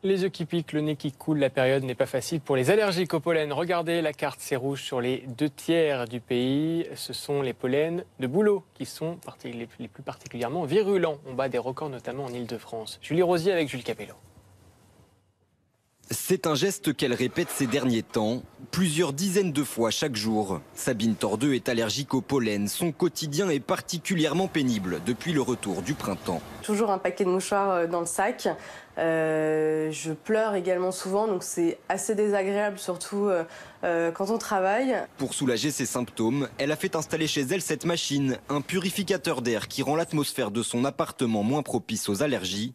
Les yeux qui piquent, le nez qui coule, la période n'est pas facile pour les allergiques au pollen. Regardez la carte, c'est rouge sur les 2/3 du pays. Ce sont les pollens de bouleau qui sont les plus particulièrement virulents. On bat des records notamment en Ile-de-France. Julie Rosier avec Jules Capello. C'est un geste qu'elle répète ces derniers temps, plusieurs dizaines de fois chaque jour. Sabine Tordeux est allergique au pollen. Son quotidien est particulièrement pénible depuis le retour du printemps. Toujours un paquet de mouchoirs dans le sac. Je pleure également souvent, donc c'est assez désagréable, surtout quand on travaille. Pour soulager ses symptômes, elle a fait installer chez elle cette machine, un purificateur d'air qui rend l'atmosphère de son appartement moins propice aux allergies.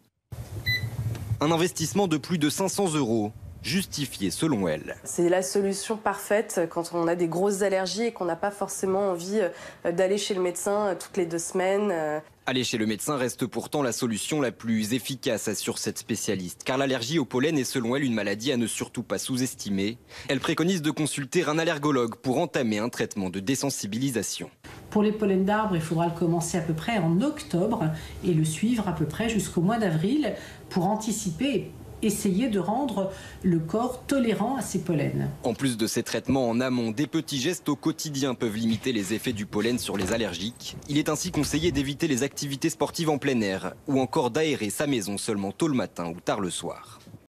Un investissement de plus de 500 €, justifié selon elle. C'est la solution parfaite quand on a des grosses allergies et qu'on n'a pas forcément envie d'aller chez le médecin toutes les 2 semaines. Aller chez le médecin reste pourtant la solution la plus efficace, assure cette spécialiste. Car l'allergie au pollen est selon elle une maladie à ne surtout pas sous-estimer. Elle préconise de consulter un allergologue pour entamer un traitement de désensibilisation. Pour les pollens d'arbres, il faudra le commencer à peu près en octobre et le suivre à peu près jusqu'au mois d'avril pour anticiper et essayer de rendre le corps tolérant à ces pollens. En plus de ces traitements en amont, des petits gestes au quotidien peuvent limiter les effets du pollen sur les allergiques. Il est ainsi conseillé d'éviter les activités sportives en plein air ou encore d'aérer sa maison seulement tôt le matin ou tard le soir.